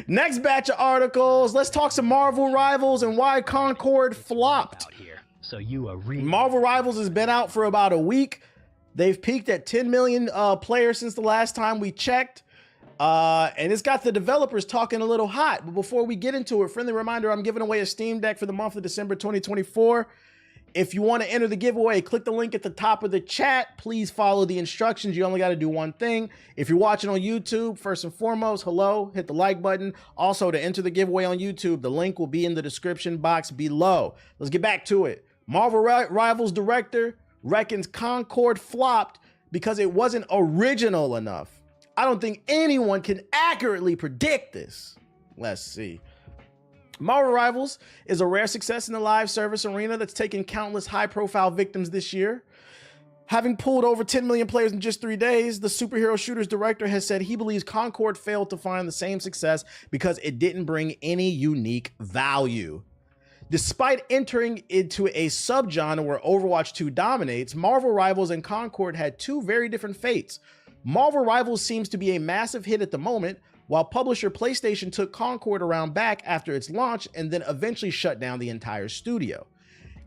Next batch of articles. Let's talk some Marvel Rivals and why Concord flopped. So Marvel Rivals has been out for about a week. They've peaked at 10 million players since the last time we checked. And it's got the developers talking a little hot. But before we get into it, friendly reminder, I'm giving away a Steam Deck for the month of December 2024. If you want to enter the giveaway, click the link at the top of the chat. Please follow the instructions. You only got to do one thing. If you're watching on YouTube, first and foremost, hello, hit the like button. Also, to enter the giveaway on YouTube, the link will be in the description box below. Let's get back to it. Marvel Rivals director reckons Concord flopped because it wasn't original enough. I don't think anyone can accurately predict this. Let's see. Marvel Rivals is a rare success in the live service arena that's taken countless high-profile victims this year. Having pulled over 10 million players in just 3 days, the superhero shooter's director has said he believes Concord failed to find the same success because it didn't bring any unique value. Despite entering into a subgenre where Overwatch 2 dominates, Marvel Rivals and Concord had two very different fates. Marvel Rivals seems to be a massive hit at the moment, while publisher PlayStation took Concord around back after its launch and then eventually shut down the entire studio.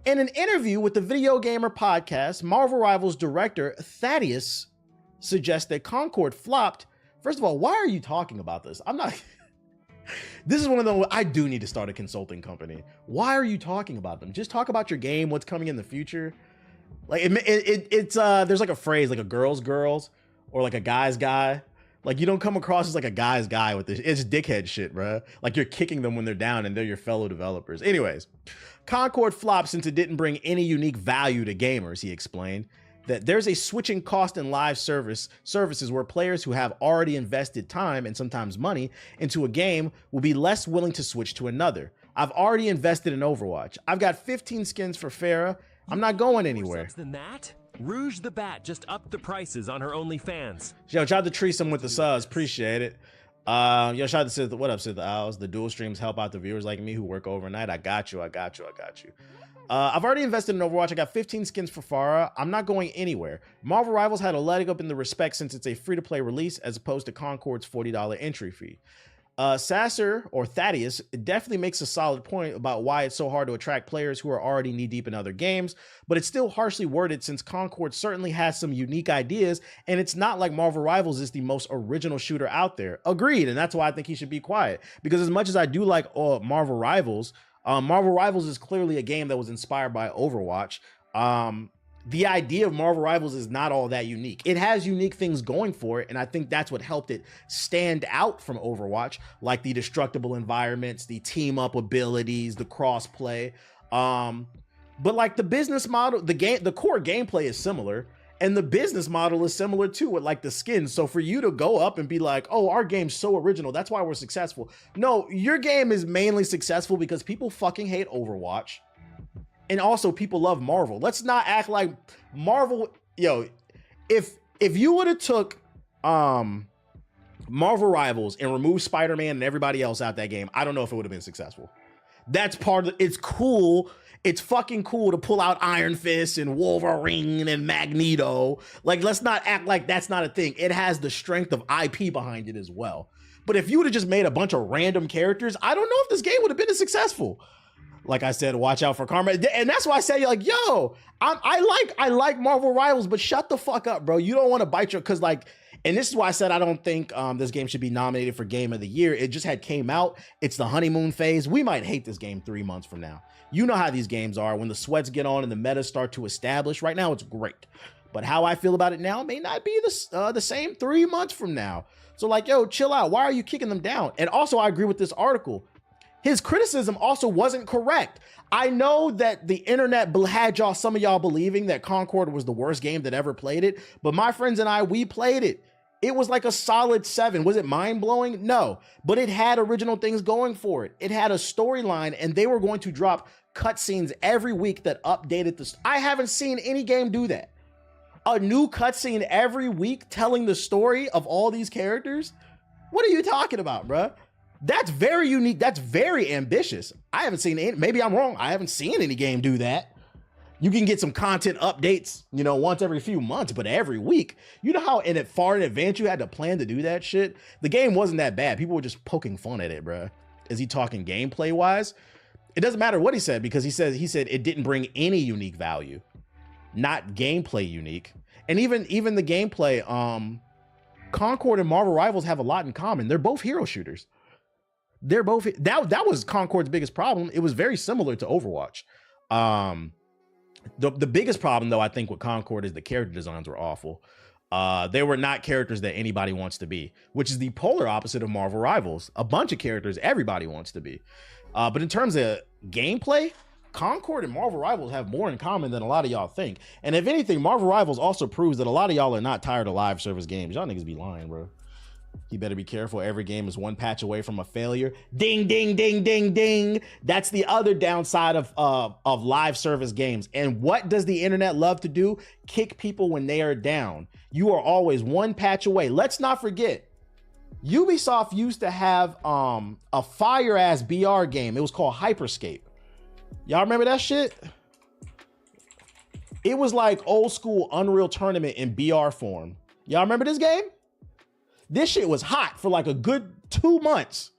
In an interview with the Video Gamer podcast, Marvel Rivals director Thaddeus suggests that Concord flopped. First of all, why are you talking about this? I'm not... This is one of the... I do need to start a consulting company. Why are you talking about them? Just talk about your game, what's coming in the future. Like, there's like a phrase, like a girl's girls, or like a guy's guy. Like, you don't come across as like a guy's guy with this. It's dickhead shit, bro. Like, you're kicking them when they're down and they're your fellow developers. Anyways, Concord flopped since it didn't bring any unique value to gamers, he explained. That there's a switching cost in live services where players who have already invested time and sometimes money into a game will be less willing to switch to another. I've already invested in Overwatch. I've got 15 skins for Farah. I'm not going anywhere. More subs than that? Rouge the Bat just upped the prices on her OnlyFans. Yo, shout out to Treesome with the subs. Appreciate it. Yo, shout out to what up, Sid the Owls. The dual streams help out the viewers like me who work overnight. I got you. I've already invested in Overwatch. I got 15 skins for Farah. I'm not going anywhere. Marvel Rivals had a leg up in the respect since it's a free-to-play release as opposed to Concord's $40 entry fee. Sasser, or Thaddeus, definitely makes a solid point about why it's so hard to attract players who are already knee-deep in other games, but it's still harshly worded since Concord certainly has some unique ideas, and it's not like Marvel Rivals is the most original shooter out there. Agreed, and that's why I think he should be quiet. Because as much as I do like Marvel Rivals is clearly a game that was inspired by Overwatch. The idea of Marvel Rivals is not all that unique. It has unique things going for it, and I think that's what helped it stand out from Overwatch, like the destructible environments, the team-up abilities, the cross-play. But like the business model, the core gameplay is similar, and the business model is similar too, with like the skins. So for you to go up and be like, oh, our game's so original, that's why we're successful. No, your game is mainly successful because people fucking hate Overwatch. And also people love Marvel. Let's not act like Marvel, yo, if you would have took Marvel Rivals and removed Spider-Man and everybody else out that game, I don't know if it would have been successful. That's part of it's cool. It's fucking cool to pull out Iron Fist and Wolverine and Magneto. Like, let's not act like that's not a thing. It has the strength of IP behind it as well. But if you would have just made a bunch of random characters, I don't know if this game would have been as successful. Like I said, watch out for karma. And that's why I say, like, yo, I like Marvel Rivals, but shut the fuck up, bro. You don't want to bite your, cause like, and this is why I said I don't think this game should be nominated for Game of the Year. It just had came out. It's the honeymoon phase. We might hate this game 3 months from now. You know how these games are when the sweats get on and the metas start to establish. Right now, it's great. But how I feel about it now may not be the same 3 months from now. So like, yo, chill out. Why are you kicking them down? And also, I agree with this article. His criticism also wasn't correct. I know that the internet had some of y'all believing that Concord was the worst game that ever played it, but my friends and I, we played it. It was like a solid 7. Was it mind-blowing? No, but it had original things going for it. It had a storyline, and they were going to drop cutscenes every week that updated the... I haven't seen any game do that. A new cutscene every week telling the story of all these characters? What are you talking about, bruh? That's very unique. That's very ambitious. I haven't seen any, maybe I'm wrong. I haven't seen any game do that. You can get some content updates, you know, once every few months, but every week. You know how far in advance you had to plan to do that shit? The game wasn't that bad. People were just poking fun at it, bro. Is he talking gameplay wise? It doesn't matter what he said, because he said it didn't bring any unique value, not gameplay unique. And even the gameplay, Concord and Marvel Rivals have a lot in common. They're both hero shooters. They're both that was Concord's biggest problem. It was very similar to Overwatch. The biggest problem, though, I think with Concord is the character designs were awful. They were not characters that anybody wants to be, which is the polar opposite of Marvel Rivals. A bunch of characters everybody wants to be. But in terms of gameplay, Concord and Marvel Rivals have more in common than a lot of y'all think. And if anything, Marvel Rivals also proves that a lot of y'all are not tired of live service games. Y'all niggas be lying, bro. You better be careful. Every game is one patch away from a failure. Ding, ding, ding, ding, ding. That's the other downside of live service games. And what does the internet love to do? Kick people when they are down. You are always one patch away. Let's not forget, Ubisoft used to have a fire-ass BR game. It was called Hyperscape. Y'all remember that shit? It was like old school Unreal Tournament in BR form. Y'all remember this game? This shit was hot for like a good 2 months.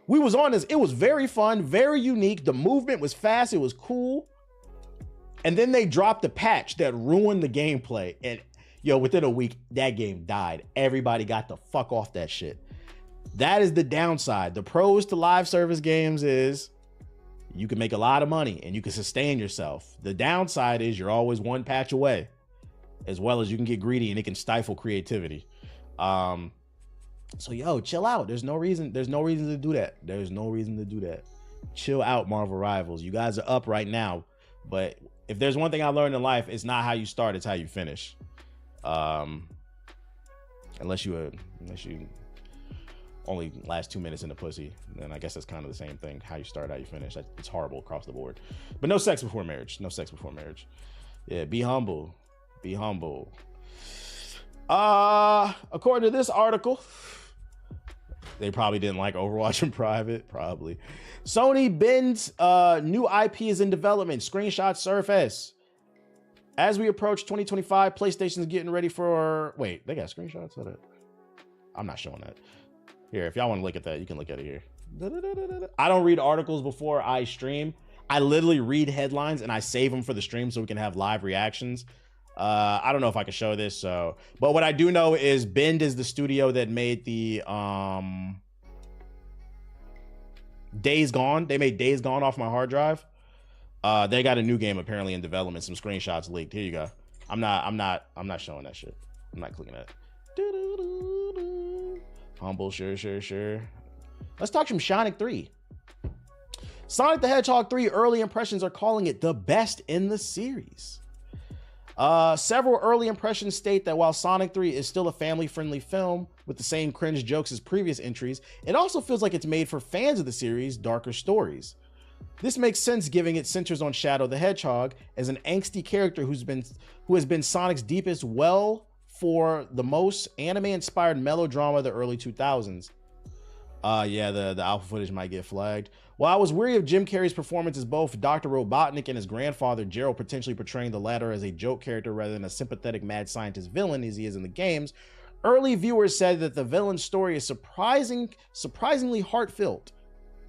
We was on this. It was very fun, very unique. The movement was fast. It was cool. And then they dropped a patch that ruined the gameplay. And yo, within a week, that game died. Everybody got the fuck off that shit. That is the downside. The pros to live service games is you can make a lot of money and you can sustain yourself. The downside is you're always one patch away, as well as you can get greedy and it can stifle creativity. So yo, chill out. There's no reason to do that. There's no reason to do that. Chill out, Marvel Rivals. You guys are up right now, but if there's one thing I learned in life, it's not how you start, it's how you finish. Unless you only last 2 minutes in the pussy, then I guess that's kind of the same thing. How you start, how you finish. It's horrible across the board. But no sex before marriage. No sex before marriage. Yeah, be humble. Be humble. According to this article, they probably didn't like Overwatch in private. Probably. Sony bends new IP is in development. Screenshots surface. As we approach 2025, PlayStation's getting ready for... Wait, they got screenshots? I'm not showing that. Here, if y'all want to look at that, you can look at it here. I don't read articles before I stream. I literally read headlines and I save them for the stream so we can have live reactions. I don't know if I can show this, but what I do know is Bend is the studio that made the Days Gone. They made Days Gone off my hard drive. They got a new game apparently in development. Some screenshots leaked. Here you go. I'm not showing that shit. I'm not clicking that. Humble, sure. Let's talk some Sonic 3. Sonic the Hedgehog 3 early impressions are calling it the best in the series. Several early impressions state that while Sonic 3 is still a family-friendly film with the same cringe jokes as previous entries, it also feels like it's made for fans of the series' darker stories. This makes sense given it centers on Shadow the Hedgehog as an angsty character who has been Sonic's deepest well for the most anime-inspired melodrama of the early 2000s. Yeah, the alpha footage might get flagged. While I was weary of Jim Carrey's performance as both Dr. Robotnik and his grandfather Gerald, potentially portraying the latter as a joke character rather than a sympathetic mad scientist villain as he is in the games, early viewers said that the villain's story is surprisingly heartfelt.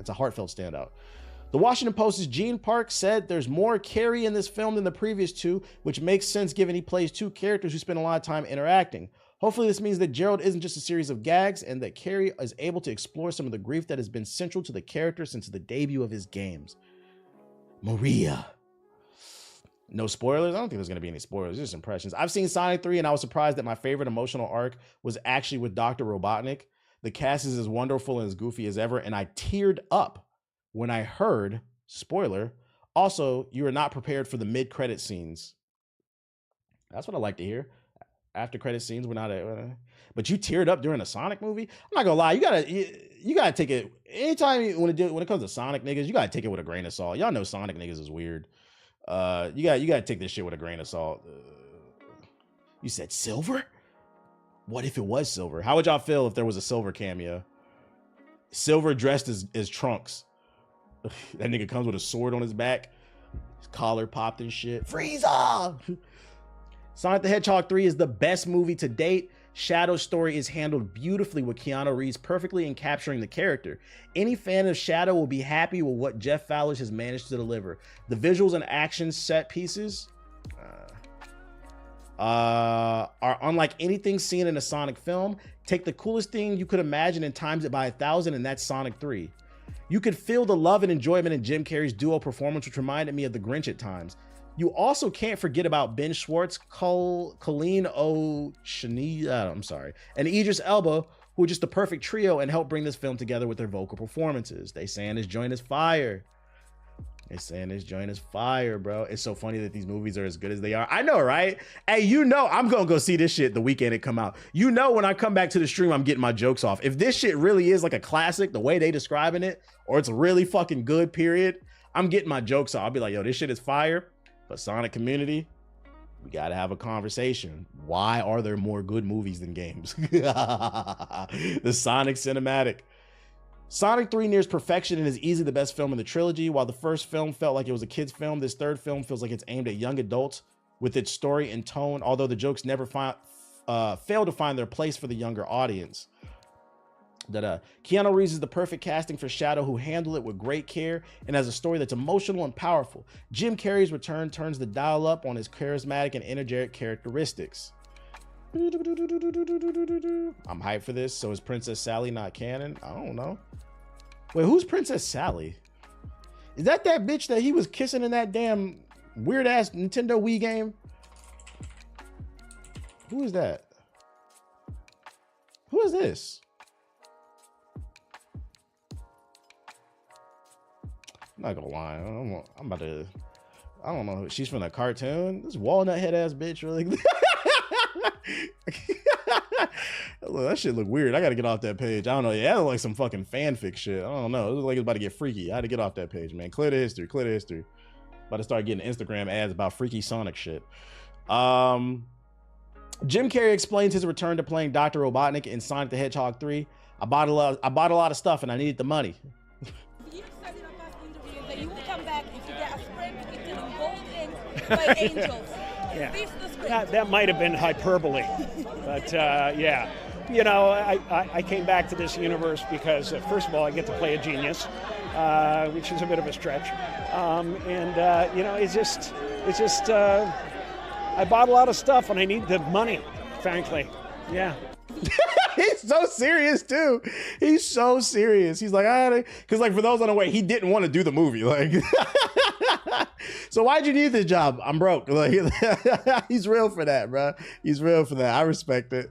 It's a heartfelt standout. The Washington Post's Gene Park said there's more Carrey in this film than the previous two, which makes sense given he plays two characters who spend a lot of time interacting. Hopefully this means that Gerald isn't just a series of gags and that Carrey is able to explore some of the grief that has been central to the character since the debut of his games. Maria. No spoilers? I don't think there's going to be any spoilers, just impressions. I've seen Sonic 3 and I was surprised that my favorite emotional arc was actually with Dr. Robotnik. The cast is as wonderful and as goofy as ever, and I teared up when I heard, spoiler, also, you are not prepared for the mid-credit scenes. That's what I like to hear. After credit scenes, we're not but you teared up during a Sonic movie. I'm not gonna lie, you gotta take it anytime when it comes to Sonic niggas, you gotta take it with a grain of salt. Y'all know Sonic niggas is weird. You gotta take this shit with a grain of salt. You said Silver? What if it was Silver? How would y'all feel if there was a Silver cameo? Silver dressed as Trunks. That nigga comes with a sword on his back. His collar popped and shit. Frieza! Sonic the Hedgehog 3 is the best movie to date. Shadow's story is handled beautifully with Keanu Reeves perfectly in capturing the character. Any fan of Shadow will be happy with what Jeff Fowler has managed to deliver. The visuals and action set pieces are unlike anything seen in a Sonic film. Take the coolest thing you could imagine and times it by 1,000, and that's Sonic 3. You could feel the love and enjoyment in Jim Carrey's duo performance, which reminded me of The Grinch at times. You also can't forget about Ben Schwartz, Colleen O'Shani, and Idris Elba, who are just the perfect trio and help bring this film together with their vocal performances. They saying this joint is fire. They saying this joint is fire, bro. It's so funny that these movies are as good as they are. I know, right? Hey, you know I'm gonna go see this shit the weekend it come out. You know when I come back to the stream, I'm getting my jokes off. If this shit really is like a classic, the way they describing it, or it's really fucking good, period, I'm getting my jokes off. I'll be like, yo, this shit is fire. But Sonic community, we gotta have a conversation. Why are there more good movies than games? The Sonic cinematic. Sonic 3 nears perfection and is easily the best film in the trilogy. While the first film felt like it was a kid's film, this third film feels like it's aimed at young adults with its story and tone, although the jokes never fail to find their place for the younger audience. Keanu Reeves is the perfect casting for Shadow, who handled it with great care and has a story that's emotional and powerful. Jim Carrey's return turns the dial up on his charismatic and energetic characteristics. I'm hyped for this. So is Princess Sally not canon? I don't know. Wait, who's Princess Sally? Is that bitch that he was kissing in that damn weird ass Nintendo Wii game? Who is that? Who is this? I'm not gonna lie. I'm about to. I don't know. She's from the cartoon. This walnut head ass bitch really. Look, that shit look weird. I gotta get off that page. I don't know. Yeah, that look like some fucking fanfic shit. I don't know. It looked like it's about to get freaky. I had to get off that page, man. Clear the history. Clear the history. About to start getting Instagram ads about freaky Sonic shit. Jim Carrey explains his return to playing Dr. Robotnik in Sonic the Hedgehog 3. I bought a lot of stuff and I needed the money. You said in our past interview that you will come back if you get a script written in gold ink by angels. Yeah. Is this the script? That might have been hyperbole, but yeah. You know, I came back to this universe because, first of all, I get to play a genius, which is a bit of a stretch. You know, it's just I bought a lot of stuff and I need the money, frankly. Yeah. He's so serious too. He's so serious. He's like, because like for those unaware, he didn't want to do the movie. Like, so why'd you need this job? I'm broke. Like, he's real for that, bro. He's real for that. I respect it.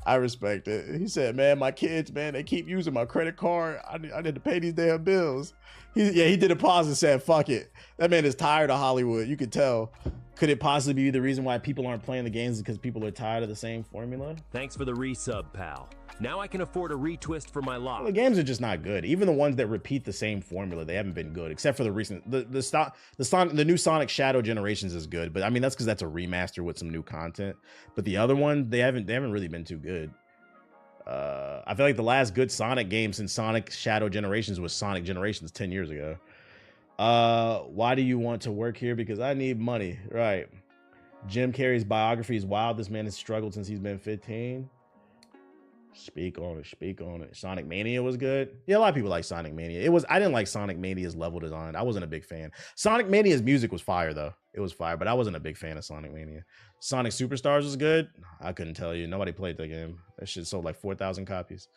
I respect it. He said, man, my kids, man, they keep using my credit card. I need to pay these damn bills. He did a pause and said, fuck it. That man is tired of Hollywood. You could tell. Could it possibly be the reason why people aren't playing the games because people are tired of the same formula? Thanks for the resub, pal. Now I can afford a retwist for my lot. Well, the games are just not good. Even the ones that repeat the same formula, they haven't been good, except for the recent, the new Sonic Shadow Generations is good, but I mean that's because that's a remaster with some new content. But the other one, they haven't really been too good. I feel like the last good Sonic game since Sonic Shadow Generations was Sonic Generations 10 years ago. Why do you want to work here? Because I need money. Right. Jim Carrey's biography is wild. This man has struggled since he's been 15. Speak on it. Speak on it. Sonic Mania was good. Yeah, a lot of people like Sonic Mania. I didn't like Sonic Mania's level design. I wasn't a big fan. Sonic Mania's music was fire though. It was fire, but I wasn't a big fan of Sonic Mania. Sonic Superstars was good. I couldn't tell you. Nobody played that game. That shit sold like 4,000 copies.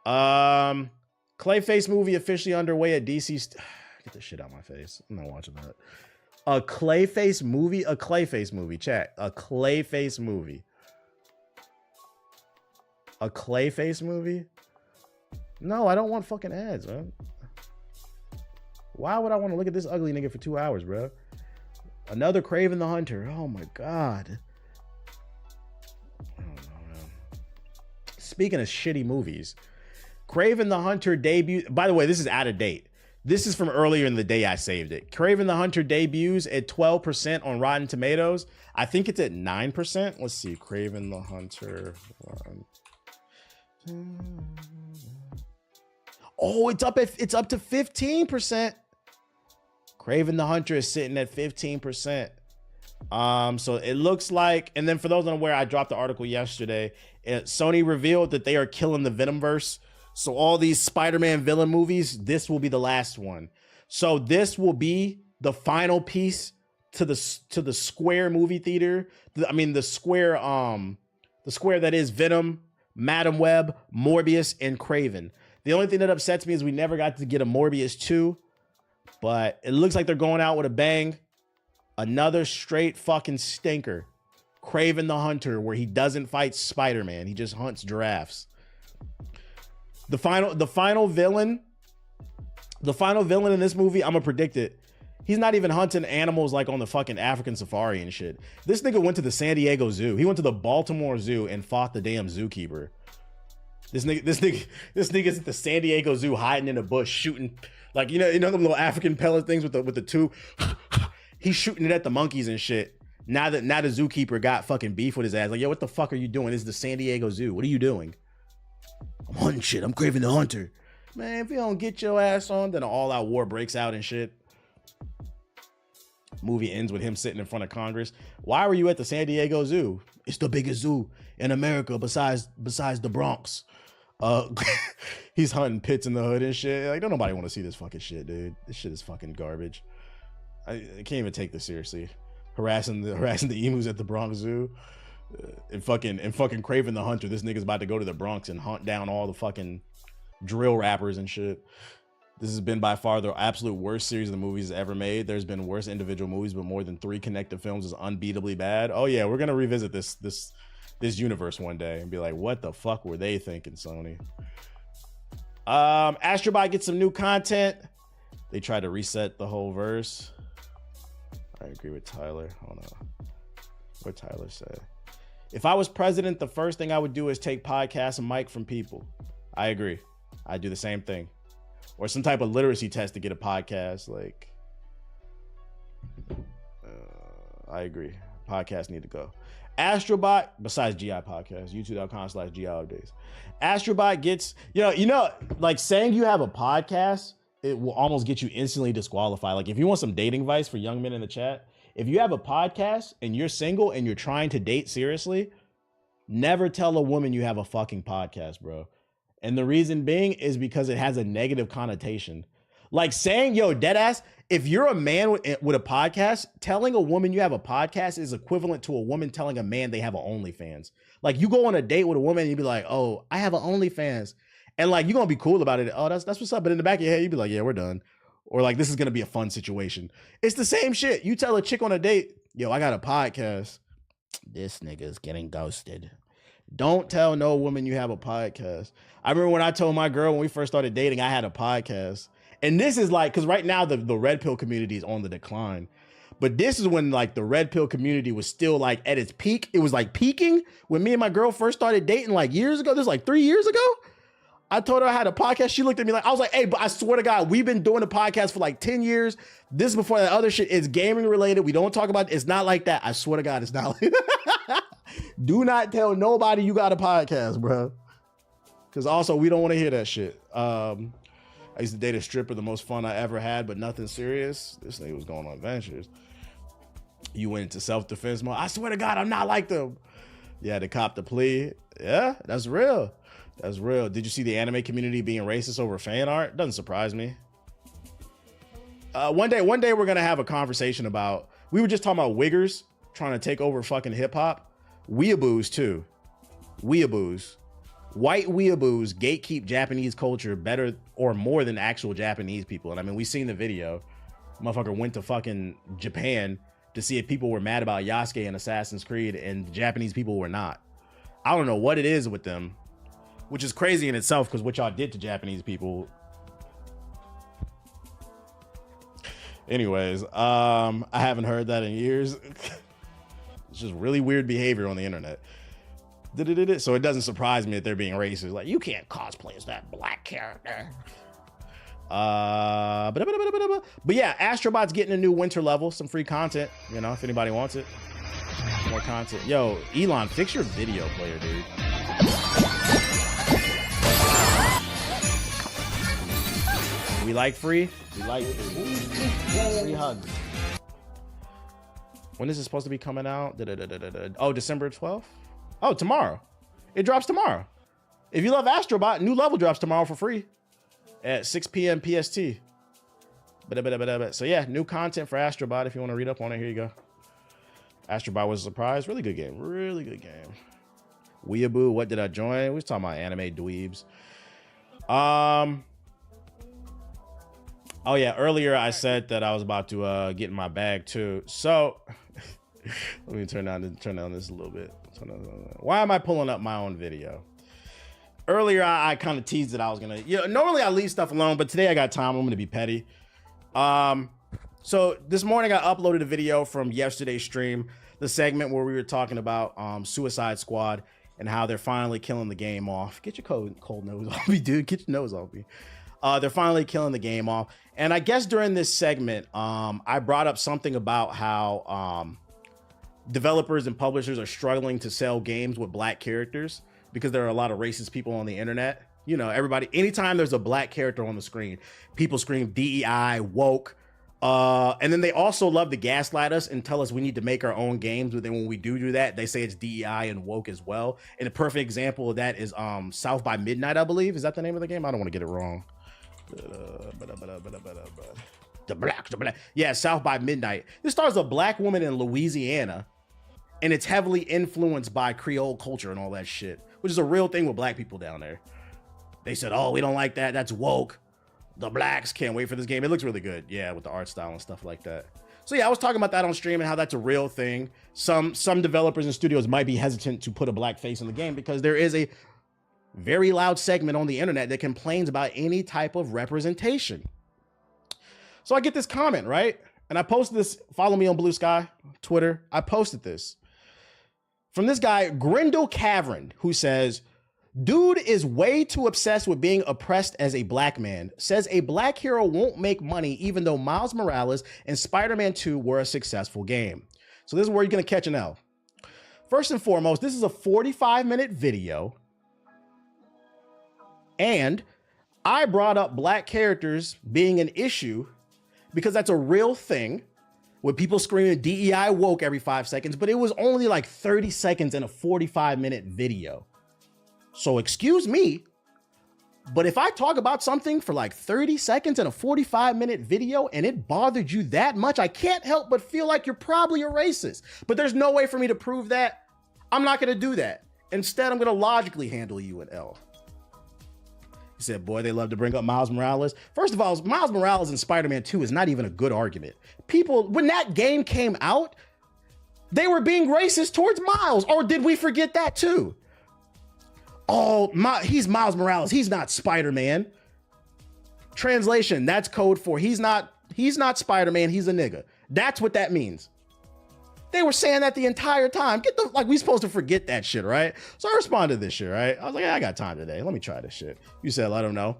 Clayface movie officially underway at DC. Get this shit out of my face. I'm not watching that. A Clayface movie? A Clayface movie. Chat. A Clayface movie. A Clayface movie? No, I don't want fucking ads, man. Why would I want to look at this ugly nigga for 2 hours, bro? Another Kraven the Hunter. Oh my God. I don't know, man. Speaking of shitty movies, Kraven the Hunter debut. By the way, this is out of date. This is from earlier in the day I saved it. Kraven the Hunter debuts at 12% on Rotten Tomatoes. I think it's at 9%. Let's see. Kraven the Hunter. Oh, it's up to 15%. Kraven the Hunter is sitting at 15%. So it looks like, and then for those unaware, I dropped the article yesterday. Sony revealed that they are killing the Venomverse. So all these Spider-Man villain movies, this will be the last one. So this will be the final piece to the Square movie theater. The Square that is Venom, Madam Web, Morbius, and Kraven. The only thing that upsets me is we never got to get a Morbius 2, but it looks like they're going out with a bang. Another straight fucking stinker. Kraven the Hunter, where he doesn't fight Spider-Man. He just hunts giraffes. The final villain in this movie, I'm gonna predict it. He's not even hunting animals like on the fucking African safari and shit. This nigga went to the San Diego Zoo. He went to the Baltimore Zoo and fought the damn zookeeper. This nigga's at the San Diego Zoo hiding in a bush shooting, like, you know them little African pellet things with the two. He's shooting it at the monkeys and shit. Now the zookeeper got fucking beef with his ass. Like, yo, what the fuck are you doing? This is the San Diego Zoo. What are you doing? I'm hunting shit. I'm Kraven the Hunter. Man, if you don't get your ass on, then an all-out war breaks out and shit. Movie ends with him sitting in front of Congress. Why were you at the San Diego Zoo? It's the biggest zoo in America besides the Bronx. He's hunting pits in the hood and shit. Like, don't nobody want to see this fucking shit, dude. This shit is fucking garbage. I can't even take this seriously. Harassing the emus at the Bronx Zoo. And fucking Kraven the Hunter. This nigga's about to go to the Bronx and hunt down all the fucking drill rappers and shit. This has been by far the absolute worst series of the movies ever made. There's been worse individual movies, but more than 3 connected films is unbeatably bad. Oh yeah, we're gonna revisit this universe one day and be like, what the fuck were they thinking, Sony? Astrobot gets some new content. They tried to reset the whole verse. I agree with Tyler. Hold on. What Tyler said. If I was president, the first thing I would do is take podcasts and mic from people. I agree. I'd do the same thing. Or some type of literacy test to get a podcast. Like, I agree. Podcasts need to go. Astrobot, besides GI Podcast, youtube.com/GI updates. Astrobot gets, like saying you have a podcast, it will almost get you instantly disqualified. Like, if you want some dating advice for young men in the chat, if you have a podcast and you're single and you're trying to date seriously, never tell a woman you have a fucking podcast, bro. And the reason being is because it has a negative connotation. Like saying, yo, deadass, if you're a man with a podcast, telling a woman you have a podcast is equivalent to a woman telling a man they have an OnlyFans. Like, you go on a date with a woman and you be like, oh, I have an OnlyFans. And like, you're going to be cool about it. Oh, that's what's up. But in the back of your head, you'd be like, yeah, we're done. Or like, this is going to be a fun situation. It's the same shit. You tell a chick on a date, yo, I got a podcast. This nigga's getting ghosted. Don't tell no woman you have a podcast. I remember when I told my girl when we first started dating, I had a podcast. And this is like, because right now the red pill community is on the decline. But this is when like the red pill community was still like at its peak. It was like peaking when me and my girl first started dating like years ago. This was like 3 years ago. I told her I had a podcast. She looked at me like, I was like, hey, but I swear to God, we've been doing a podcast for like 10 years. This is before that other shit. It's gaming related. We don't talk about it. It's not like that. I swear to God, it's not like that. Do not tell nobody you got a podcast, bro. Because also, we don't want to hear that shit. I used to date a stripper, the most fun I ever had, but nothing serious. This nigga was going on adventures. You went into self-defense mode. I swear to God, I'm not like them. Yeah, to cop the plea. Yeah, that's real. That's real. Did you see the anime community being racist over fan art? Doesn't surprise me. One day we're gonna have a conversation about. We were just talking about wiggers trying to take over fucking hip hop. Weeaboos too. Weeaboos. White weeaboos gatekeep Japanese culture better or more than actual Japanese people. And I mean, we seen the video. Motherfucker went to fucking Japan to see if people were mad about Yasuke and Assassin's Creed, and Japanese people were not. I don't know what it is with them, which is crazy in itself because what y'all did to Japanese people. Anyways, I haven't heard that in years. It's just really weird behavior on the internet. So it doesn't surprise me that they're being racist. Like, you can't cosplay as that black character. But yeah, Astrobot's getting a new winter level, some free content, if anybody wants it. More content. Yo, Elon, fix your video player, dude. We like free. We like free. Free hugs. When is it supposed to be coming out? Oh, December 12th? Oh, tomorrow. It drops tomorrow. If you love Astrobot, new level drops tomorrow for free at 6 p.m. PST. So yeah, new content for Astrobot. If you want to read up on it, here you go. Astrobot was a surprise. Really good game. Really good game. Weeaboo, what did I join? We was talking about anime dweebs. Oh yeah, earlier I said that I was about to get in my bag too. So let me turn down this a little bit. Why am I pulling up my own video? Earlier I kind of teased that I was gonna, normally I leave stuff alone, but today I got time. I'm gonna be petty. So this morning I uploaded a video from yesterday's stream, the segment where we were talking about Suicide Squad and how they're finally killing the game off. Get your cold nose off me, dude. Get your nose off me. They're finally killing the game off. And I guess during this segment, I brought up something about how developers and publishers are struggling to sell games with black characters because there are a lot of racist people on the internet. You know, everybody, anytime there's a black character on the screen, people scream DEI, woke. And then they also love to gaslight us and tell us we need to make our own games. But then when we do that, they say it's DEI and woke as well. And a perfect example of that is South by Midnight, I believe. Is that the name of the game? I don't want to get it wrong. The black. Yeah, South by Midnight. This stars a black woman in Louisiana, and it's heavily influenced by Creole culture and all that shit, which is a real thing with black people down there. They said, oh, we don't like that. That's woke. The blacks can't wait for this game. It looks really good. Yeah, with the art style and stuff like that. So yeah, I was talking about that on stream and how that's a real thing. Some developers and studios might be hesitant to put a black face in the game because there is a very loud segment on the internet that complains about any type of representation. So I get this comment, right? And I posted this, follow me on Blue Sky, Twitter. I posted this from this guy, Grindel Cavern, who says, dude is way too obsessed with being oppressed as a black man. Says a black hero won't make money even though Miles Morales and Spider-Man 2 were a successful game. So this is where you're gonna catch an L. First and foremost, this is a 45-minute video. And I brought up black characters being an issue because that's a real thing with people screaming DEI woke every 5 seconds, but it was only like 30 seconds in a 45-minute video. So excuse me, but if I talk about something for like 30 seconds in a 45-minute video and it bothered you that much, I can't help but feel like you're probably a racist. But there's no way for me to prove that. I'm not gonna do that. Instead, I'm gonna logically handle you an L. He said, boy, they love to bring up Miles Morales. First of all, Miles Morales in Spider-Man 2 is not even a good argument. People, when that game came out, they were being racist towards Miles. Or did we forget that too? Oh, he's Miles Morales. He's not Spider-Man. Translation, that's code for he's not Spider-Man. He's a nigga. That's what that means. They were saying that the entire time. We supposed to forget that shit, right? So I responded to this shit, right? I was like, I got time today. Let me try this shit. You said, let them know.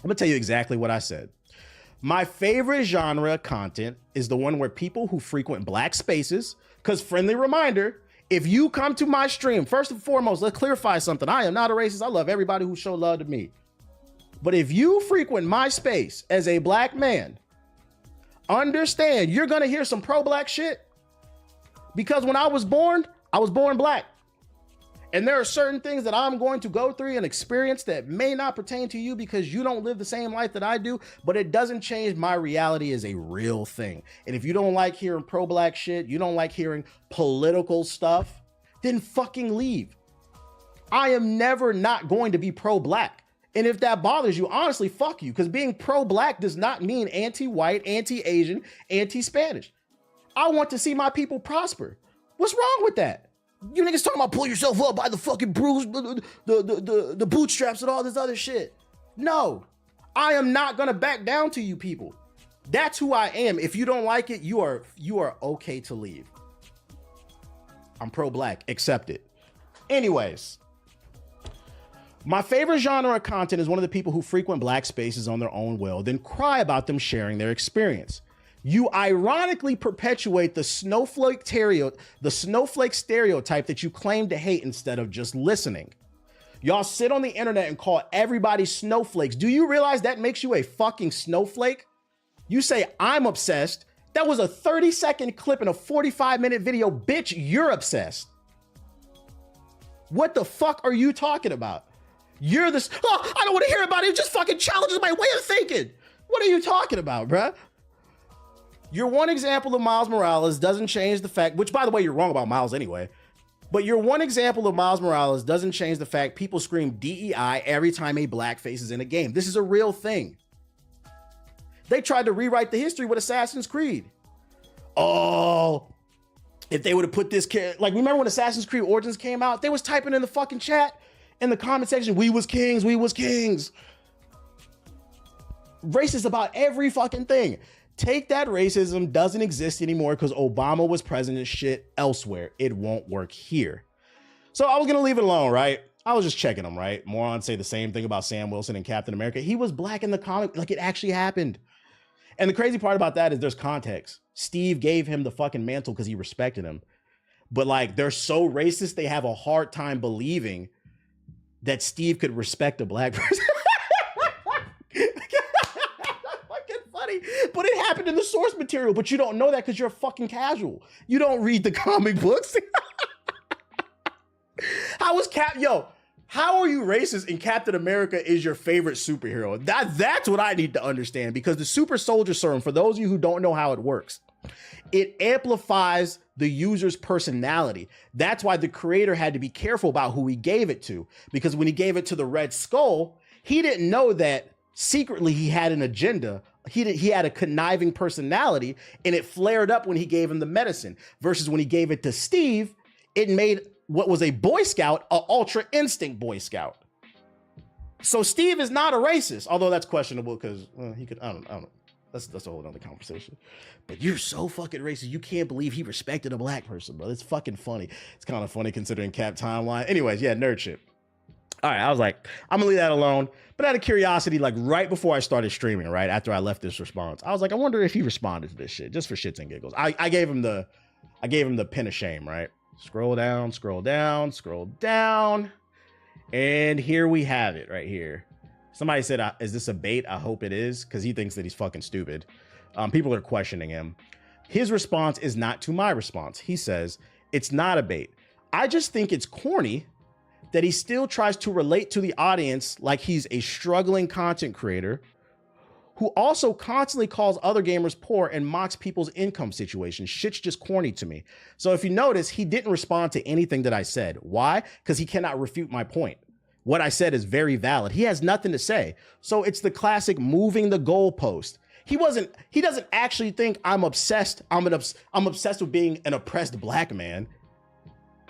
I'm gonna tell you exactly what I said. My favorite genre of content is the one where people who frequent black spaces, because friendly reminder, if you come to my stream, first and foremost, let's clarify something. I am not a racist. I love everybody who showed love to me. But if you frequent my space as a black man, understand you're gonna hear some pro-black shit. Because when I was born black. And there are certain things that I'm going to go through and experience that may not pertain to you because you don't live the same life that I do, but it doesn't change my reality as a real thing. And if you don't like hearing pro-black shit, you don't like hearing political stuff, then fucking leave. I am never not going to be pro-black. And if that bothers you, honestly, fuck you, because being pro-black does not mean anti-white, anti-Asian, anti-Spanish. I want to see my people prosper. What's wrong with that? You niggas talking about pull yourself up by the fucking bruise, the bootstraps and all this other shit. No, I am not gonna back down to you people. That's who I am. If you don't like it, you are okay to leave. I'm pro-black, accept it. Anyways, my favorite genre of content is one of the people who frequent black spaces on their own will, then cry about them sharing their experience. You ironically perpetuate the snowflake stereotype that you claim to hate instead of just listening. Y'all sit on the internet and call everybody snowflakes. Do you realize that makes you a fucking snowflake? You say, I'm obsessed. That was a 30-second clip in a 45-minute video. Bitch, you're obsessed. What the fuck are you talking about? You're this, oh, I don't want to hear about it. It just fucking challenges my way of thinking. What are you talking about, bruh? Your one example of Miles Morales doesn't change the fact, which by the way, you're wrong about Miles anyway. But your one example of Miles Morales doesn't change the fact people scream DEI every time a blackface is in a game. This is a real thing. They tried to rewrite the history with Assassin's Creed. Oh, if they would have put this like, remember when Assassin's Creed Origins came out? They was typing in the fucking chat, in the comment section, we was kings, we was kings. Racist about every fucking thing. Take that racism doesn't exist anymore because Obama was president shit elsewhere. It won't work here. So I was gonna leave it alone, right? I was just checking them, right? Morons say the same thing about Sam Wilson and Captain America. He was black in the comic, like it actually happened. And the crazy part about that is there's context. Steve gave him the fucking mantle because he respected him. But like, they're so racist, they have a hard time believing that Steve could respect a black person. Fucking funny. But it happened in the source material, but you don't know that because you're a fucking casual. You don't read the comic books. How are you racist and Captain America is your favorite superhero? That's what I need to understand, because the super soldier serum, for those of you who don't know how it works, it amplifies the user's personality. That's why the creator had to be careful about who he gave it to, because when he gave it to the Red Skull, he didn't know that secretly he had an agenda. He had a conniving personality, and it flared up when he gave him the medicine, versus when he gave it to Steve, it made what was a Boy Scout, a Ultra Instinct Boy Scout. So Steve is not a racist, although that's questionable because he could, I don't know. That's a whole other conversation. But you're so fucking racist. You can't believe he respected a black person, bro. It's fucking funny. It's kind of funny considering Cap timeline. Anyways, yeah, nerd shit. All right, I was like, I'm gonna leave that alone. But out of curiosity, like right before I started streaming, right after I left this response, I was like, I wonder if he responded to this shit just for shits and giggles. I gave him the pin of shame, right? Scroll down, scroll down, scroll down. And here we have it right here. Somebody said, is this a bait? I hope it is, because he thinks that he's fucking stupid. People are questioning him. His response is not to my response. He says, it's not a bait. I just think it's corny that he still tries to relate to the audience like he's a struggling content creator who also constantly calls other gamers poor and mocks people's income situation. Shit's just corny to me. So if you notice, he didn't respond to anything that I said. Why? Because he cannot refute my point. What I said is very valid. He has nothing to say. So it's the classic moving the goalpost. He doesn't actually think I'm obsessed. I'm obsessed with being an oppressed black man.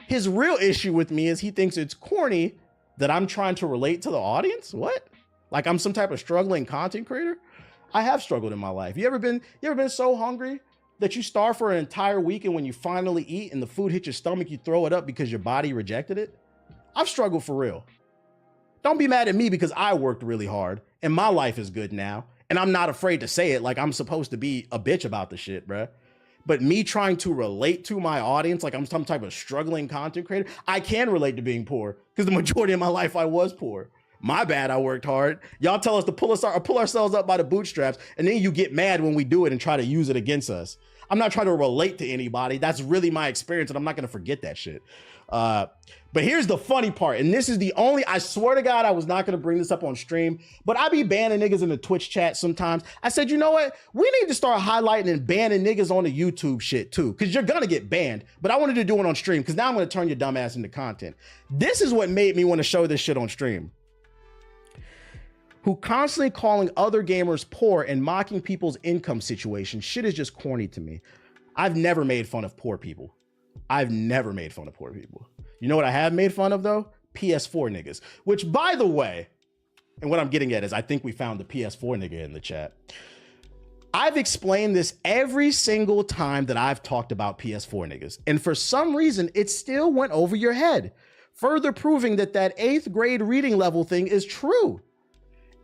His real issue with me is he thinks it's corny that I'm trying to relate to the audience. What? Like I'm some type of struggling content creator? I have struggled in my life. You ever been so hungry that you starve for an entire week, and when you finally eat and the food hits your stomach, you throw it up because your body rejected it? I've struggled for real. Don't be mad at me because I worked really hard and my life is good now. And I'm not afraid to say it like I'm supposed to be a bitch about the shit, bruh. But me trying to relate to my audience like I'm some type of struggling content creator, I can relate to being poor because the majority of my life I was poor. My bad, I worked hard. Y'all tell us to pull ourselves up by the bootstraps, and then you get mad when we do it and try to use it against us. I'm not trying to relate to anybody. That's really my experience, and I'm not gonna forget that shit. But here's the funny part, and this is the only, I swear to God, I was not gonna bring this up on stream, but I be banning niggas in the Twitch chat sometimes. I said, you know what? We need to start highlighting and banning niggas on the YouTube shit too, because you're gonna get banned, but I wanted to do it on stream, because now I'm gonna turn your dumb ass into content. This is what made me want to show this shit on stream. Who constantly calling other gamers poor and mocking people's income situation. Shit is just corny to me. I've never made fun of poor people. I've never made fun of poor people. You know what I have made fun of though? PS4 niggas, which by the way, and what I'm getting at is I think we found the PS4 nigga in the chat. I've explained this every single time that I've talked about PS4 niggas. And for some reason, it still went over your head, further proving that 8th grade reading level thing is true.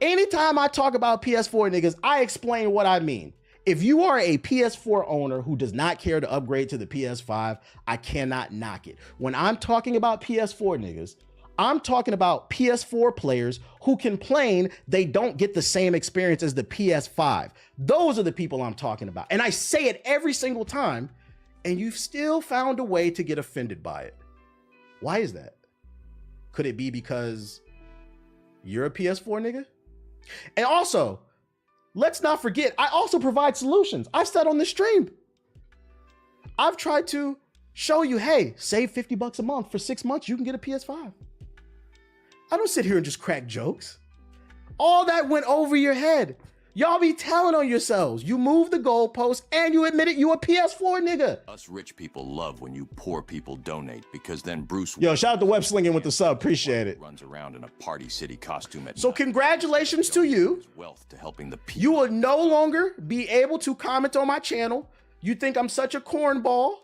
Anytime I talk about PS4 niggas, I explain what I mean. If you are a PS4 owner who does not care to upgrade to the PS5, I cannot knock it. When I'm talking about PS4 niggas, I'm talking about PS4 players who complain they don't get the same experience as the PS5. Those are the people I'm talking about. And I say it every single time, and you've still found a way to get offended by it. Why is that? Could it be because you're a PS4 nigga? And also, let's not forget, I also provide solutions. I've said on the stream, I've tried to show you, hey, save 50 bucks a month for 6 months, you can get a PS5. I don't sit here and just crack jokes. All that went over your head. Y'all be telling on yourselves. You moved the goalpost and you admitted you a PS4 nigga. Us rich people love when you poor people donate, because then Bruce... Yo, shout out to Web Slinging with the sub. Appreciate it. ...runs around in a Party City costume at So night. congratulations to you. Wealth to helping the people. You will no longer be able to comment on my channel. You think I'm such a cornball?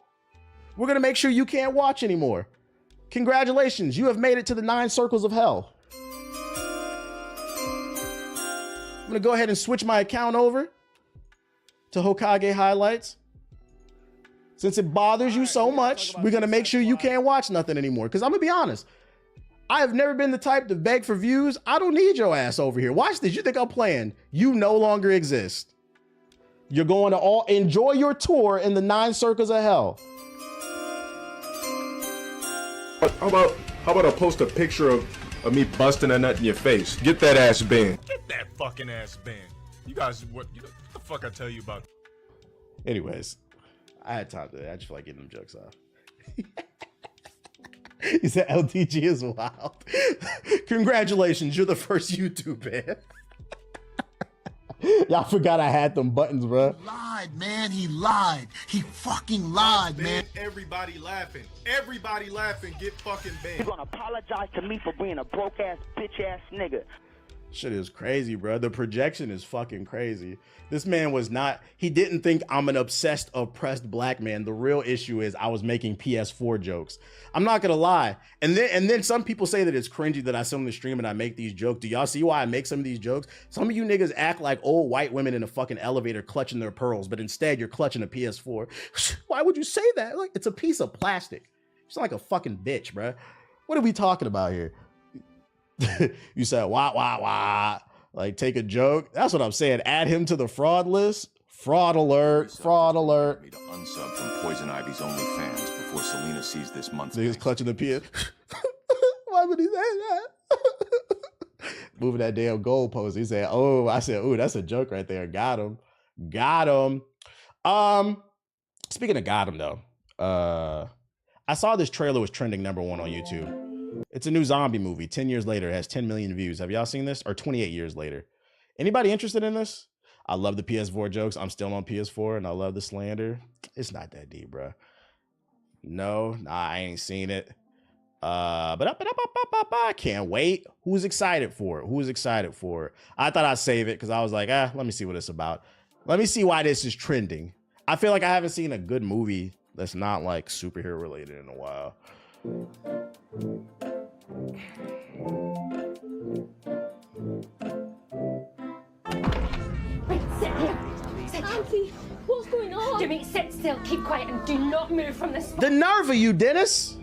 We're going to make sure you can't watch anymore. Congratulations. You have made it to the 9 circles of hell. I'm going to go ahead and switch my account over to Hokage Highlights. Since it bothers you so much, we're going to make sure you can't watch nothing anymore. Because I'm going to be honest, I have never been the type to beg for views. I don't need your ass over here. Watch this. You think I'm playing? You no longer exist. You're going to enjoy your tour in the 9 circles of hell. How about I post a picture of me busting a nut in your face? Get that ass banned. Get that fucking ass banned. You guys, what the fuck I tell you about? Anyways, I had time today. I just feel like getting them jokes off. He said LTG is wild. Congratulations, you're the first YouTube man. Y'all forgot I had them buttons, bro. Lied, man. He lied. He fucking lied, man. Everybody laughing. Everybody laughing. Get fucking banned. You're gonna apologize to me for being a broke ass, bitch ass nigga. Shit is crazy, bro. The projection is fucking crazy. This man was not, he didn't think I'm an obsessed, oppressed black man. The real issue is I was making PS4 jokes. I'm not gonna lie. And then some people say that it's cringy that I sit on the stream and I make these jokes. Do y'all see why I make some of these jokes? Some of you niggas act like old white women in a fucking elevator clutching their pearls, but instead you're clutching a PS4. Why would you say that? Like, it's a piece of plastic. You sound like a fucking bitch, bro. What are we talking about here? You said, wah. Like, take a joke. That's what I'm saying. Add him to the fraud list. Fraud alert. Fraud alert. Me to unsub from Poison Ivy's OnlyFans before Selena sees this month's... Niggas clutching the PS. Why would he say that? Moving that damn goalpost. He said, oh, I said, ooh, that's a joke right there. Got him. Got him. Speaking of got him, though, I saw this trailer was trending #1 on YouTube. It's a new zombie movie. 10 years later, it has 10 million views. Have y'all seen this? Or 28 years later. Anybody interested in this? I love the PS4 jokes. I'm still on PS4 and I love the slander. It's not that deep, bro. No, nah, I ain't seen it. But I can't wait. Who's excited for it? Who's excited for it? I thought I'd save it because I was like, let me see what it's about. Let me see why this is trending. I feel like I haven't seen a good movie that's not like superhero related in a while. Wait, sit here. Auntie, what's going on? Jimmy, sit still, keep quiet, and do not move from this spot. The nerve of you, Dennis.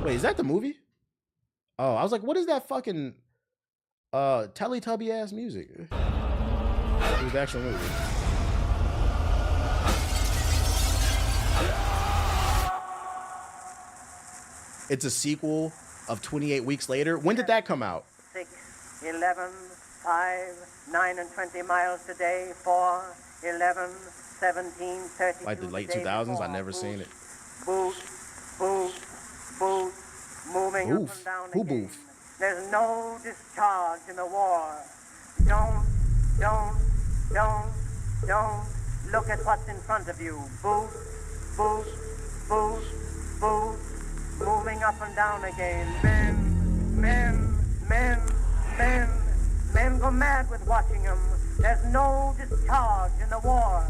Wait, is that the movie? Oh, I was like, what is that fucking Teletubby ass music? It was the actual movie. It's a sequel of 28 Weeks Later. When did that come out? 6, 11, 5, 9 and 20 miles today, 4, 11, 17, 30. Like the late 2000s? I never seen it. Boot, moving up and down Who again. boof? There's no discharge in the war. Don't look at what's in front of you. Boot, moving up and down again. Men go mad with watching them. There's no discharge in the war.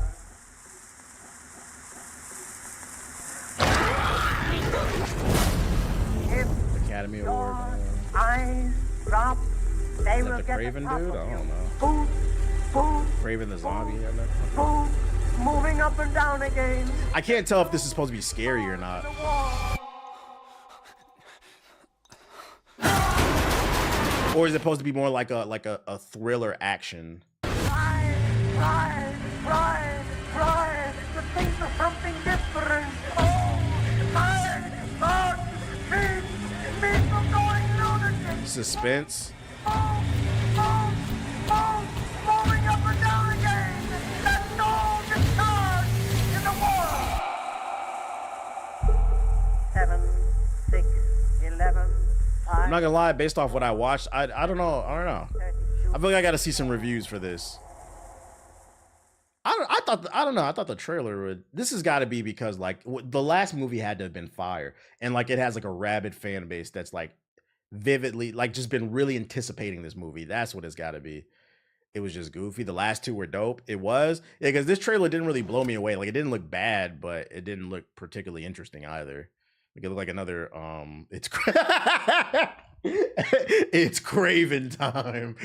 If Academy Award. eyes drop, they Is will that the get Craven the top dude? of I you. don't know. Boot, Craven the zombie. boot, moving up and down again. I can't tell if this is supposed to be scary or not. Or is it supposed to be more like a thriller action? Try to think of something different. Oh, my God, keep me from going lunatic. Suspense. Moving up and down again. That's all the charge in the world. 7, 6, 11, 5. I'm not gonna lie, based off what I watched, I don't know. I feel like I gotta see some reviews for this. I thought the trailer would. This has got to be because like the last movie had to have been fire, and like it has like a rabid fan base that's like vividly like just been really anticipating this movie. That's what it's got to be. It was just goofy. The last two were dope. It was, yeah, because this trailer didn't really blow me away. Like it didn't look bad, but it didn't look particularly interesting either. Like it looked like another it's Craven time.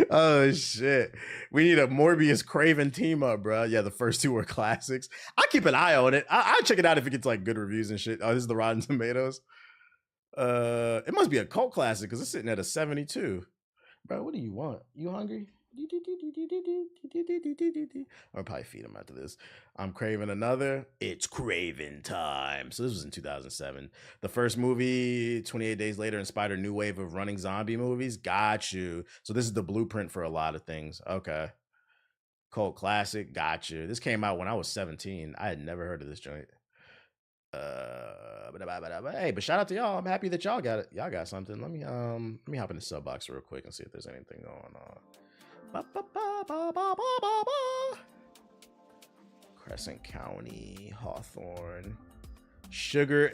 Oh shit. We need a Morbius Craven team up, bro. Yeah, the first two were classics. I'll keep an eye on it. I'll check it out if it gets like good reviews and shit. Oh, this is the Rotten Tomatoes. It must be a cult classic because it's sitting at a 72. Bro, what do you want? You hungry? I'll probably feed him after this. I'm craving another. It's Craven time. So this was in 2007. The first movie, 28 Days Later, inspired a new wave of running zombie movies. Got you. So this is the blueprint for a lot of things. Okay. Cult classic. Got you. This came out when I was 17. I had never heard of this joint. Hey, but shout out to y'all. I'm happy that y'all got it. Y'all got something. Let me hop in the sub box real quick and see if there's anything going on. Crescent County, Hawthorne, Sugar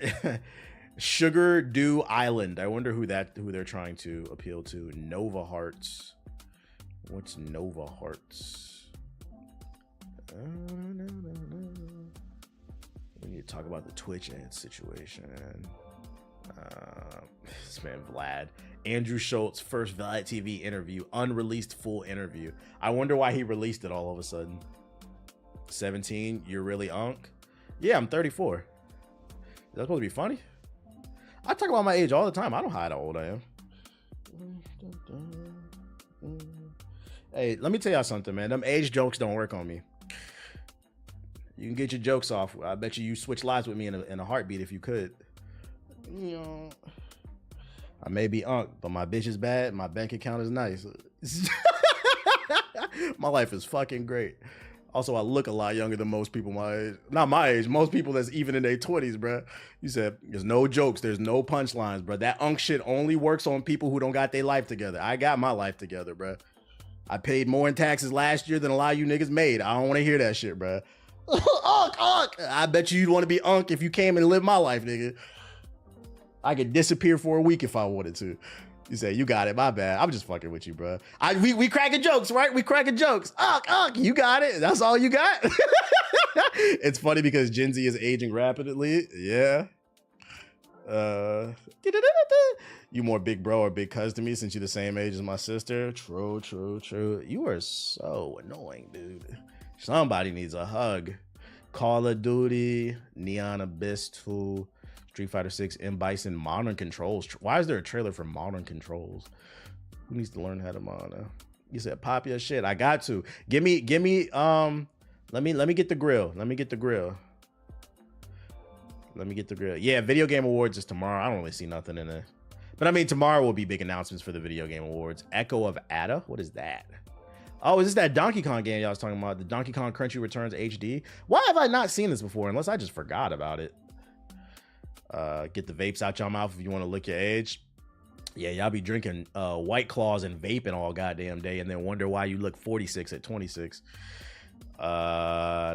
Dew Island. I wonder who they're trying to appeal to. Nova Hearts. What's Nova Hearts? We need to talk about the Twitch ad situation. This man Vlad. Andrew Schultz, first Vlad TV interview, unreleased full interview. I wonder why he released it all of a sudden. 17, you're really unk? Yeah, I'm 34. Is that supposed to be funny? I talk about my age all the time. I don't hide how old I am. Hey, let me tell y'all something, man. Them age jokes don't work on me. You can get your jokes off. I bet you switch lives with me in a heartbeat if you could. You know, I may be unk, but my bitch is bad. My bank account is nice. My life is fucking great. Also, I look a lot younger than most people my age. Not my age. Most people that's even in their 20s, bro. You said there's no jokes. There's no punchlines, bro. That unk shit only works on people who don't got their life together. I got my life together, bro. I paid more in taxes last year than a lot of you niggas made. I don't want to hear that shit, bro. Unk. I bet you'd want to be unk if you came and lived my life, nigga. I could disappear for a week if I wanted to. You say, you got it, my bad. I'm just fucking with you, bro. We cracking jokes, right? We cracking jokes. Unk, you got it. That's all you got? It's funny because Gen Z is aging rapidly. Yeah. You more big bro or big cuz to me since you're the same age as my sister. True. You are so annoying, dude. Somebody needs a hug. Call of Duty, Neon Abyss 2, Street Fighter 6, M. Bison, Modern Controls. Why is there a trailer for Modern Controls? Who needs to learn how to monitor? You said pop your shit. I got to. Give me let me get the grill. Let me get the grill. Yeah, Video Game Awards is tomorrow. I don't really see nothing in it. But I mean, tomorrow will be big announcements for the Video Game Awards. Echo of Ada? What is that? Oh, is this that Donkey Kong game y'all was talking about? The Donkey Kong Country Returns HD? Why have I not seen this before? Unless I just forgot about it. Get the vapes out your mouth if you want to look your age. Yeah, y'all be drinking White Claws and vaping all goddamn day and then wonder why you look 46 at 26. Yeah,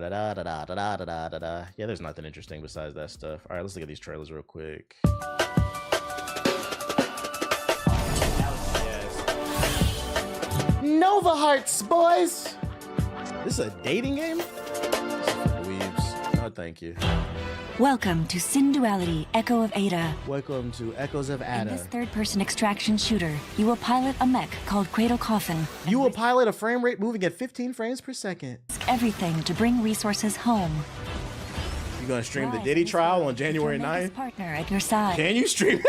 there's nothing interesting besides that stuff. All right, let's look at these trailers real quick. Nova Hearts, boys. This is a dating game? Weebs. No, thank you. Welcome to Sin Duality Echo of Ada. Welcome to Echoes of In this Ada. third-person extraction shooter, you will pilot a mech called Cradle Coffin. You will pilot a frame rate moving at 15 frames per second. Risk everything to bring resources home. You gonna stream the Diddy trial on January 9th? Partner at your side. Can you stream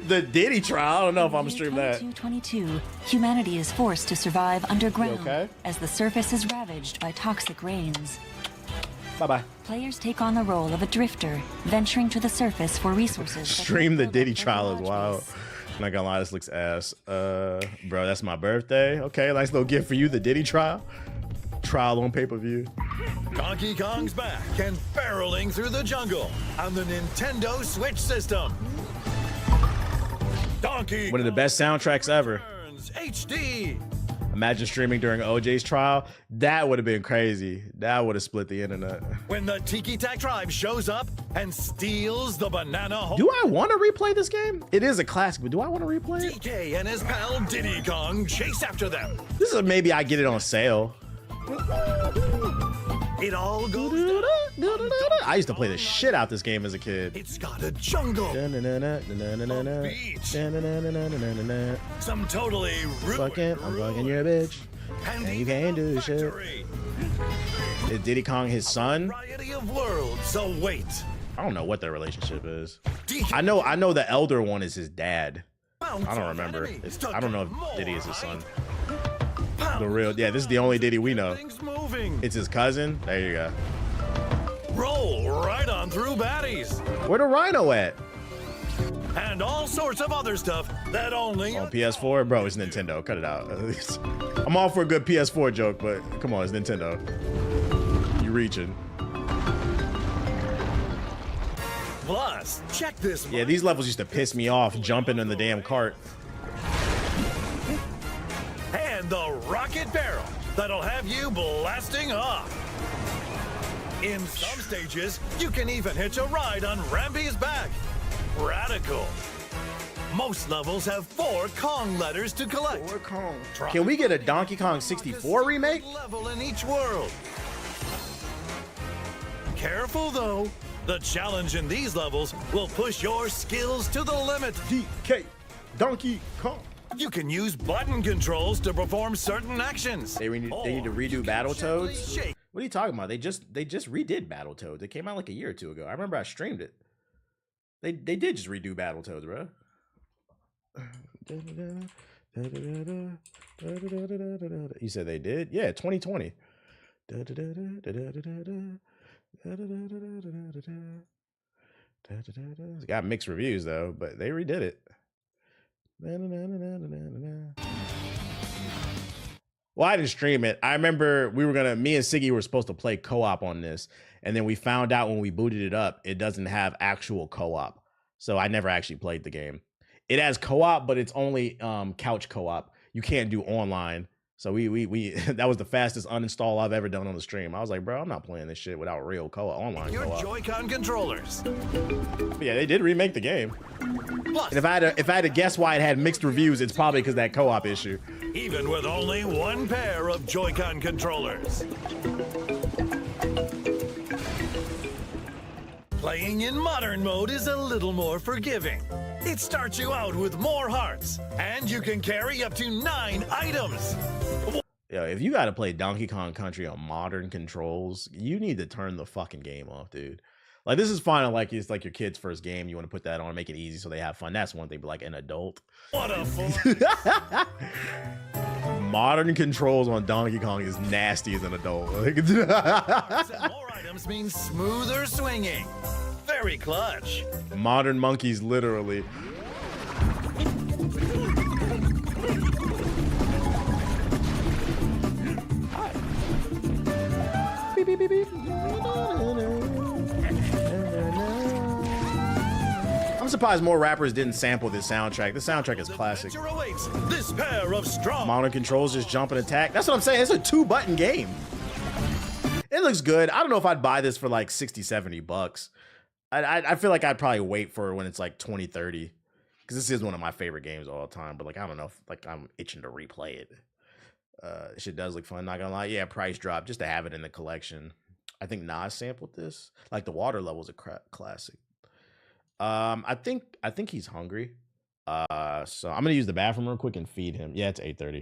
the Diddy trial? I don't know if I'm gonna stream that. 22, humanity is forced to survive underground okay? as the surface is ravaged by toxic rains. Bye-bye. Players take on the role of a drifter, venturing to the surface for resources. Stream the Diddy trial as wild. I'm not gonna lie, this looks ass. Bro, that's my birthday. Okay, nice little gift for you, the Diddy trial. Trial on pay-per-view. Donkey Kong's back and barreling through the jungle on the Nintendo Switch system. Donkey One of the best soundtracks ever. HD. Imagine streaming during OJ's trial. That would have been crazy. That would have split the internet. When the Tiki Tak tribe shows up and steals the banana hole. Do I want to replay this game? It is a classic, but do I want to replay it? DK and his pal Diddy Kong chase after them. This is maybe I get it on sale. It all goes I used to play the shit out this game as a kid. It's got a jungle. Some totally I'm fucking your bitch. And you can't do shit. Is Diddy Kong his son? Variety of worlds, so wait. I don't know what their relationship is. I know the elder one is his dad. I don't remember. I don't know if Diddy is his son. The real, yeah, this is the only Diddy we know. It's his cousin. There you go. Roll right on through baddies. Where the Rhino at? And all sorts of other stuff that only on PS4, bro. It's Nintendo. Cut it out. I'm all for a good PS4 joke, but come on, it's Nintendo. You reaching? Plus, check this. Yeah, these levels used to piss me off. Jumping in the damn cart. And the rocket barrel that'll have you blasting off. In some stages, you can even hitch a ride on Ramby's back. Radical. Most levels have 4 Kong letters to collect. 4 Kong. Can we get a Donkey Kong 64 remake? Level in each world. Careful though. The challenge in these levels will push your skills to the limit. DK Donkey Kong. You can use button controls to perform certain actions. They need to redo Battletoads. What are you talking about? They just redid Battletoads. It came out like a year or two ago. I remember I streamed it. They did just redo Battletoads, bro. You said they did? Yeah, 2020. It got mixed reviews though, but they redid it. Well, I didn't stream it. I remember me and Siggy were supposed to play co-op on this, and then we found out when we booted it up, it doesn't have actual co-op. So I never actually played the game. It has co-op, but it's only couch co-op. You can't do online. So we that was the fastest uninstall I've ever done on the stream. I was like, bro, I'm not playing this shit without real co-op online Your co-op. Joy-Con controllers. But yeah, they did remake the game. Plus, and if I had to guess why it had mixed reviews, it's probably because that co-op issue. Even with only 1 pair of Joy-Con controllers. Playing in modern mode is a little more forgiving. It starts you out with more hearts, and you can carry up to 9 items. Yo, if you got to play Donkey Kong Country on modern controls, you need to turn the fucking game off, dude. Like, this is fine. Like, it's like your kid's first game. You want to put that on, make it easy so they have fun. That's one thing, but like an adult. What a fun. Modern controls on Donkey Kong is nasty as an adult. More items means smoother swinging. Very clutch. Modern monkeys, literally. Beep, beep, beep, beep. I'm surprised more rappers didn't sample this soundtrack. This soundtrack is classic. This pair of strong modern controls, just jump and attack. That's what I'm saying. It's a 2-button game. It looks good. I don't know if I'd buy this for like 60, 70 bucks. I feel like I'd probably wait for when it's like 20, 30. Because this is one of my favorite games of all time. But like, I don't know if like I'm itching to replay it. Shit does look fun, not gonna lie. Yeah, price drop just to have it in the collection. I think Nas sampled this. Like the water level's a classic. I think he's hungry. So I'm gonna use the bathroom real quick and feed him. Yeah, it's 8:30.